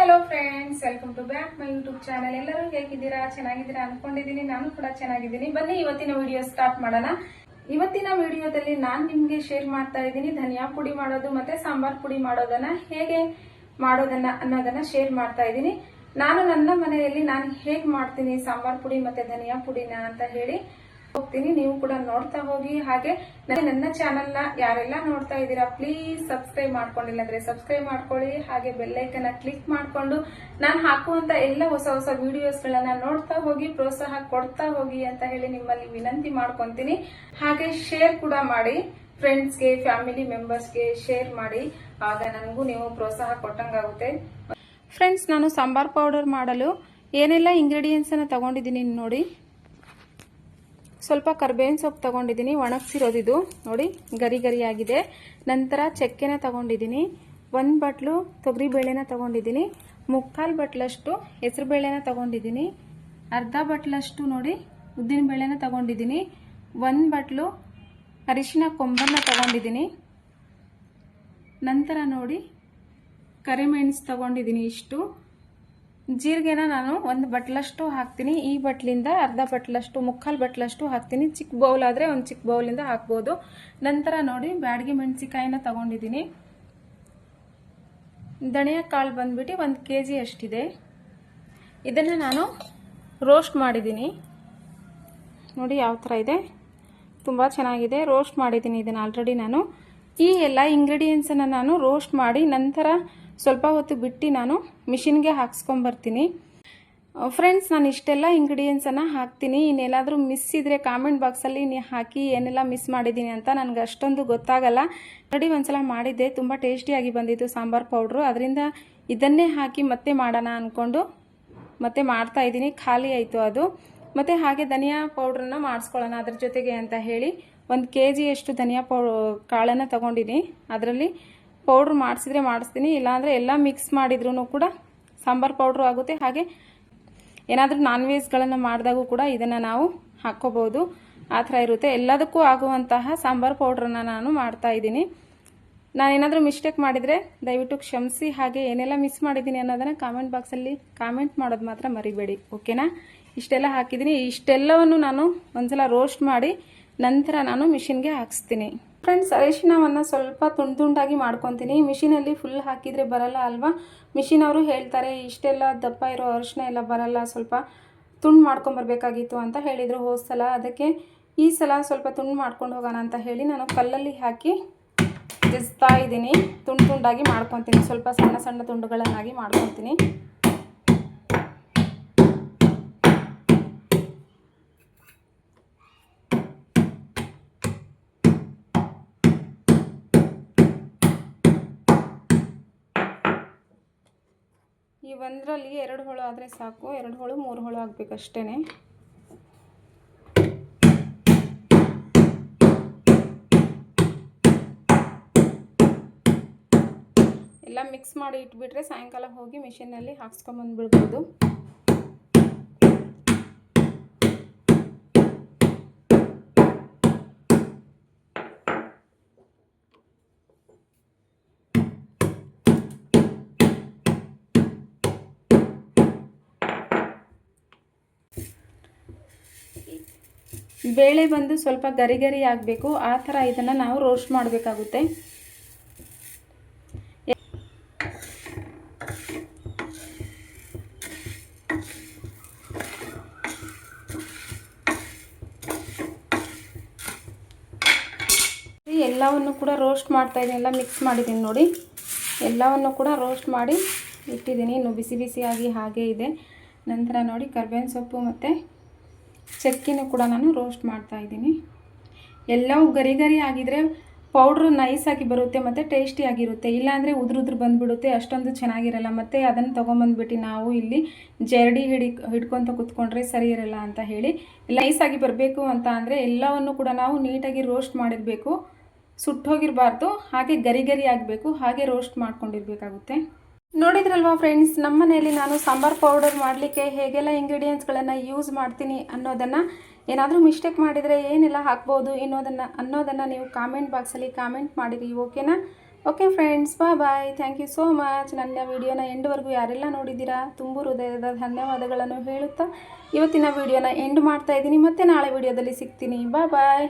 Hello friends, welcome to back my YouTube channel. ಎಲ್ಲರೂ ಹೇಗಿದ್ದೀರಾ? ಚೆನ್ನಾಗಿದ್ದೀರಾ ಅನ್ಕೊಂಡಿದ್ದೀನಿ. ನಾನು ಕೂಡ ಚೆನ್ನಾಗಿದ್ದೀನಿ. ಬನ್ನಿ ಇವತ್ತಿನ ವಿಡಿಯೋ ಸ್ಟಾರ್ಟ್ ಮಾಡೋಣ. ಇವತ್ತಿನ ವಿಡಿಯೋದಲ್ಲಿ ನಾನು ನಿಮ್ಗೆ ಶೇರ್ ಮಾಡ್ತಾ ಇದ್ದೀನಿ ಧನಿಯಾ ಪುಡಿ ಮಾಡೋದು ಮತ್ತೆ ಸಾಂಬಾರ್ ಪುಡಿ ಮಾಡೋದನ್ನ ಹೇಗೆ ಮಾಡೋದನ್ನ ಅನ್ನೋದನ್ನ ಶೇರ್ ಮಾಡ್ತಾ ಇದ್ದೀನಿ. ನಾನು ನನ್ನ ಮನೆಯಲ್ಲಿ ನಾನು ಹೇಗ್ ಮಾಡ್ತೀನಿ ಸಾಂಬಾರ್ ಪುಡಿ ಮತ್ತೆ ಧನಿಯಾ ಪುಡಿನ ಅಂತ ಹೇಳಿ ಹೋಗ್ತೀನಿ. ನೀವು ಕೂಡ ನೋಡ್ತಾ ಹೋಗಿ. ಹಾಗೆ ನನ್ನ ಚಾನೆಲ್ ನ ಯಾರೆಲ್ಲ ನೋಡ್ತಾ ಇದ್ದೀರಾ ಪ್ಲೀಸ್ ಸಬ್ಸ್ಕ್ರೈಬ್ ಮಾಡ್ಕೊಂಡಿಲ್ಲ ಅಂದ್ರೆ ಸಬ್ಸ್ಕ್ರೈಬ್ ಮಾಡ್ಕೊಳ್ಳಿ. ಹಾಗೆ ಬೆಲ್ ಐಕನ್ ಕ್ಲಿಕ್ ಮಾಡ್ಕೊಂಡು ನಾನು ಹಾಕುವಂತ ಎಲ್ಲ ಹೊಸ ಹೊಸ ವಿಡಿಯೋಸ್ ಗಳನ್ನ ನೋಡ್ತಾ ಹೋಗಿ, ಪ್ರೋತ್ಸಾಹ ಕೊಡ್ತಾ ಹೋಗಿ ಅಂತ ಹೇಳಿ ನಿಮ್ಮಲ್ಲಿ ವಿನಂತಿ ಮಾಡ್ಕೊಂತೀನಿ. ಹಾಗೆ ಶೇರ್ ಕೂಡ ಮಾಡಿ, ಫ್ರೆಂಡ್ಸ್ಗೆ ಫ್ಯಾಮಿಲಿ ಮೆಂಬರ್ಸ್ಗೆ ಶೇರ್ ಮಾಡಿ. ಆಗ ನನಗೂ ನೀವು ಪ್ರೋತ್ಸಾಹ ಕೊಟ್ಟಂಗಾಗುತ್ತೆ. ಫ್ರೆಂಡ್ಸ್, ನಾನು ಸಾಂಬಾರ್ ಪೌಡರ್ ಮಾಡಲು ಏನೆಲ್ಲ ಇಂಗ್ರೀಡಿಯೆಂಟ್ಸ್ ಅನ್ನ ತಗೊಂಡಿದ್ದೀನಿ ನೋಡಿ. ಸ್ವಲ್ಪ ಕರ್ಬೇವಿನ ಸೊಪ್ಪು ತಗೊಂಡಿದ್ದೀನಿ, ಒಣಗಿಸಿರೋದಿದು ನೋಡಿ, ಗರಿ ಗರಿ ಆಗಿದೆ. ನಂತರ ಚಕ್ಕೆನ ತಗೊಂಡಿದ್ದೀನಿ, 1 ಬಟ್ಲು ತೊಗರಿಬೇಳೆನ ತಗೊಂಡಿದ್ದೀನಿ, 3/4 ಬಟ್ಲಷ್ಟು ಹೆಸರು ಬೇಳೆನ ತಗೊಂಡಿದ್ದೀನಿ, ಅರ್ಧ ಬಟ್ಲಷ್ಟು ನೋಡಿ ಉದ್ದಿನ ಬೇಳೆನ ತಗೊಂಡಿದ್ದೀನಿ, 1 ಬಟ್ಲು ಅರಿಶಿನ ಕೊಂಬನ್ನ ತಗೊಂಡಿದ್ದೀನಿ. ನಂತರ ನೋಡಿ ಕರಿಮೆಣಸು ತಗೊಂಡಿದ್ದೀನಿ ಇಷ್ಟು. ಜೀರಿಗೆನ ನಾನು 1 ಬಟ್ಲಷ್ಟು ಹಾಕ್ತೀನಿ. ಈ ಬಟ್ಲಿಂದ ಅರ್ಧ ಬಟ್ಲಷ್ಟು 3/4 ಬಟ್ಲಷ್ಟು ಹಾಕ್ತೀನಿ. ಚಿಕ್ಕ ಬೌಲ್ ಆದ್ರೆ ಒಂದು ಚಿಕ್ಕ ಬೌಲಿಂದ ಹಾಕ್ಬೋದು. ನಂತರ ನೋಡಿ ಬ್ಯಾಡಗಿ ಮೆಣಸಿಕಾಯಿನ ತಗೊಂಡಿದ್ದೀನಿ. ಧನಿಯಾ ಕಾಳು ಬಂದ್ಬಿಟ್ಟು 1 kg ಅಷ್ಟಿದೆ. ಇದನ್ನ ನಾನು ರೋಸ್ಟ್ ಮಾಡಿದ್ದೀನಿ ನೋಡಿ ಯಾವ ಥರ ಇದೆ, ತುಂಬ ಚೆನ್ನಾಗಿದೆ. ರೋಸ್ಟ್ ಮಾಡಿದ್ದೀನಿ ಇದನ್ನು ಆಲ್ರೆಡಿ ನಾನು. ಈ ಎಲ್ಲ ಇಂಗ್ರೀಡಿಯೆಂಟ್ಸನ್ನು ನಾನು ರೋಸ್ಟ್ ಮಾಡಿ ನಂತರ ಸ್ವಲ್ಪ ಹೊತ್ತು ಬಿಟ್ಟು ನಾನು ಮಿಷಿನ್ಗೆ ಹಾಕ್ಸ್ಕೊಂಬರ್ತೀನಿ. ಫ್ರೆಂಡ್ಸ್, ನಾನು ಇಷ್ಟೆಲ್ಲ ಇಂಗ್ರೀಡಿಯೆಂಟ್ಸನ್ನು ಹಾಕ್ತೀನಿ. ಇನ್ನೆಲ್ಲಾದರೂ ಮಿಸ್ ಇದ್ರೆ ಕಾಮೆಂಟ್ ಬಾಕ್ಸಲ್ಲಿ ನೀವು ಹಾಕಿ ಏನೆಲ್ಲ ಮಿಸ್ ಮಾಡಿದ್ದೀನಿ ಅಂತ. ನನಗೆ ಅಷ್ಟೊಂದು ಗೊತ್ತಾಗಲ್ಲ. ಆಲ್ರೆಡಿ ಒಂದ್ಸಲ ಮಾಡಿದ್ದೆ, ತುಂಬ ಟೇಸ್ಟಿಯಾಗಿ ಬಂದಿತ್ತು ಸಾಂಬಾರ್ ಪೌಡ್ರು. ಅದರಿಂದ ಇದನ್ನೇ ಹಾಕಿ ಮತ್ತೆ ಮಾಡೋಣ ಅಂದ್ಕೊಂಡು ಮತ್ತೆ ಮಾಡ್ತಾ ಇದ್ದೀನಿ. ಖಾಲಿ ಆಯಿತು ಅದು. ಮತ್ತು ಹಾಗೆ ಧನಿಯಾ ಪೌಡ್ರನ್ನ ಮಾಡಿಸ್ಕೊಳ್ಳೋಣ ಅದ್ರ ಜೊತೆಗೆ ಅಂತ ಹೇಳಿ 1 kg ಅಷ್ಟು ಧನಿಯಾ ಕಾಳನ್ನು ತಗೊಂಡಿನಿ. ಅದರಲ್ಲಿ ಪೌಡ್ರ್ ಮಾಡಿಸಿದ್ರೆ ಮಾಡಿಸ್ತೀನಿ, ಇಲ್ಲಾಂದರೆ ಎಲ್ಲ ಮಿಕ್ಸ್ ಮಾಡಿದ್ರೂ ಕೂಡ ಸಾಂಬಾರ್ ಪೌಡ್ರು ಆಗುತ್ತೆ. ಹಾಗೆ ಏನಾದರೂ ನಾನ್ ವೆಜ್ಗಳನ್ನು ಮಾಡಿದಾಗೂ ಕೂಡ ಇದನ್ನು ನಾವು ಹಾಕ್ಕೋಬೋದು. ಆ ಥರ ಇರುತ್ತೆ. ಎಲ್ಲದಕ್ಕೂ ಆಗುವಂತಹ ಸಾಂಬಾರ್ ಪೌಡ್ರನ್ನು ನಾನು ಮಾಡ್ತಾ ಇದ್ದೀನಿ. ನಾನೇನಾದರೂ ಮಿಸ್ಟೇಕ್ ಮಾಡಿದರೆ ದಯವಿಟ್ಟು ಕ್ಷಮಿಸಿ. ಹಾಗೆ ಏನೆಲ್ಲ ಮಿಸ್ ಮಾಡಿದ್ದೀನಿ ಅನ್ನೋದನ್ನು ಕಾಮೆಂಟ್ ಬಾಕ್ಸಲ್ಲಿ ಕಾಮೆಂಟ್ ಮಾಡೋದು ಮಾತ್ರ ಮರಿಬೇಡಿ, ಓಕೆನಾ? ಇಷ್ಟೆಲ್ಲ ಹಾಕಿದ್ದೀನಿ. ಇಷ್ಟೆಲ್ಲವನ್ನು ನಾನು ಒಂದ್ಸಲ ರೋಸ್ಟ್ ಮಾಡಿ ನಂತರ ನಾನು ಮಿಷಿನ್ಗೆ ಹಾಕಿಸ್ತೀನಿ. ಫ್ರೆಂಡ್ಸ್, ಅರಿಶಿನವನ್ನು ಸ್ವಲ್ಪ ತುಂಡಾಗಿ ಮಾಡ್ಕೊತೀನಿ. ಮಿಷಿನಲ್ಲಿ ಫುಲ್ ಹಾಕಿದರೆ ಬರಲ್ಲ ಅಲ್ವಾ. ಮಿಷಿನ್ ಅವರು ಹೇಳ್ತಾರೆ ಇಷ್ಟೆಲ್ಲ ದಪ್ಪ ಇರೋ ಅರಿಶಿನ ಎಲ್ಲ ಬರಲ್ಲ, ಸ್ವಲ್ಪ ತುಂಡು ಮಾಡ್ಕೊಂಬರ್ಬೇಕಾಗಿತ್ತು ಅಂತ ಹೇಳಿದರು ಹೋದ ಸಲ. ಅದಕ್ಕೆ ಈ ಸಲ ಸ್ವಲ್ಪ ತುಂಡು ಮಾಡ್ಕೊಂಡು ಹೋಗೋಣ ಅಂತ ಹೇಳಿ ನಾನು ಕಲ್ಲಲ್ಲಿ ಹಾಕಿ ಜಜ್ತಾ ಇದ್ದೀನಿ. ತುಂಡಾಗಿ ಮಾಡ್ಕೊತೀನಿ, ಸ್ವಲ್ಪ ಸಣ್ಣ ಸಣ್ಣ ತುಂಡುಗಳನ್ನಾಗಿ ಮಾಡ್ಕೊತೀನಿ. ಈ ಒಂದರಲ್ಲಿ 2 ಹೋಳು ಆದರೆ ಸಾಕು, 2 ಹೋಳು 3 ಹೋಳು ಆಗಬೇಕಷ್ಟೇ. ಎಲ್ಲ ಮಿಕ್ಸ್ ಮಾಡಿ ಇಟ್ಬಿಟ್ರೆ ಸಾಯಂಕಾಲ ಹೋಗಿ ಮಿಷಿನಲ್ಲಿ ಹಾಕ್ಸ್ಕೊಂಬಂದ್ಬಿಡ್ಬೋದು. ಬೇಳೆ ಬಂದು ಸ್ವಲ್ಪ ಗರಿ ಗರಿ ಆಗಬೇಕು, ಆ ಥರ ಇದನ್ನು ನಾವು ರೋಸ್ಟ್ ಮಾಡಬೇಕಾಗುತ್ತೆ. ಎಲ್ಲವನ್ನು ಕೂಡ ರೋಸ್ಟ್ ಮಾಡ್ತಾ ಇದ್ದೀನಿ, ಎಲ್ಲ ಮಿಕ್ಸ್ ಮಾಡಿದ್ದೀನಿ ನೋಡಿ. ಎಲ್ಲವನ್ನು ಕೂಡ ರೋಸ್ಟ್ ಮಾಡಿ ಇಟ್ಟಿದ್ದೀನಿ, ಇನ್ನು ಬಿಸಿ ಬಿಸಿಯಾಗಿ ಹಾಗೆ ಇದೆ. ನಂತರ ನೋಡಿ ಕರ್ಬೇವಿನ ಸೊಪ್ಪು ಮತ್ತು ಚಕ್ಕೆನೂ ಕೂಡ ನಾನು ರೋಸ್ಟ್ ಮಾಡ್ತಾ ಇದ್ದೀನಿ. ಎಲ್ಲವೂ ಗರಿ ಗರಿ ಆಗಿದ್ರೆ ಪೌಡ್ರು ನೈಸಾಗಿ ಬರುತ್ತೆ ಮತ್ತು ಟೇಸ್ಟಿಯಾಗಿರುತ್ತೆ. ಇಲ್ಲಾಂದರೆ ಉದುರು ಬಂದುಬಿಡುತ್ತೆ, ಅಷ್ಟೊಂದು ಚೆನ್ನಾಗಿರಲ್ಲ. ಮತ್ತು ಅದನ್ನು ತೊಗೊಂಬಂದ್ಬಿಟ್ಟು ನಾವು ಇಲ್ಲಿ ಜರಡಿ ಹಿಡ್ಕೊತ ಕೂತ್ಕೊಂಡ್ರೆ ಸರಿ ಇರಲ್ಲ ಅಂತ ಹೇಳಿ, ನೈಸಾಗಿ ಬರಬೇಕು ಅಂತ ಅಂದರೆ ಎಲ್ಲವನ್ನು ಕೂಡ ನಾವು ನೀಟಾಗಿ ರೋಸ್ಟ್ ಮಾಡಿರಬೇಕು. ಸುಟ್ಟೋಗಿರಬಾರ್ದು, ಹಾಗೆ ಗರಿ ಗರಿ ಆಗಬೇಕು, ಹಾಗೆ ರೋಸ್ಟ್ ಮಾಡ್ಕೊಂಡಿರಬೇಕಾಗುತ್ತೆ. ನೋಡಿದ್ರಲ್ವಾ ಫ್ರೆಂಡ್ಸ್, ನಮ್ಮ ಮನೆಯಲ್ಲಿ ನಾನು ಸಾಂಬಾರ್ ಪೌಡರ್ ಮಾಡಲಿಕ್ಕೆ ಹೇಗೆಲ್ಲ ಇಂಗ್ರೀಡಿಯೆಂಟ್ಸ್ಗಳನ್ನು ಯೂಸ್ ಮಾಡ್ತೀನಿ ಅನ್ನೋದನ್ನು, ಏನಾದರೂ ಮಿಸ್ಟೇಕ್ ಮಾಡಿದರೆ ಏನೆಲ್ಲ ಹಾಕ್ಬೋದು ಅನ್ನೋದನ್ನು ನೀವು ಕಾಮೆಂಟ್ ಬಾಕ್ಸಲ್ಲಿ ಕಾಮೆಂಟ್ ಮಾಡಿರಿ, ಓಕೆನಾ? Okay friends, bye. Thank you so much. ನನ್ನ ವಿಡಿಯೋನ ಎಂಡ್ವರೆಗೂ ಯಾರೆಲ್ಲ ನೋಡಿದ್ದೀರಾ ತುಂಬ ಹೃದಯದ ಧನ್ಯವಾದಗಳನ್ನು ಹೇಳುತ್ತಾ ಇವತ್ತಿನ ವಿಡಿಯೋನ ಎಂಡ್ ಮಾಡ್ತಾ ಇದ್ದೀನಿ. ಮತ್ತೆ ನಾಳೆ ವಿಡಿಯೋದಲ್ಲಿ ಸಿಗ್ತೀನಿ. ಬಾಯ್.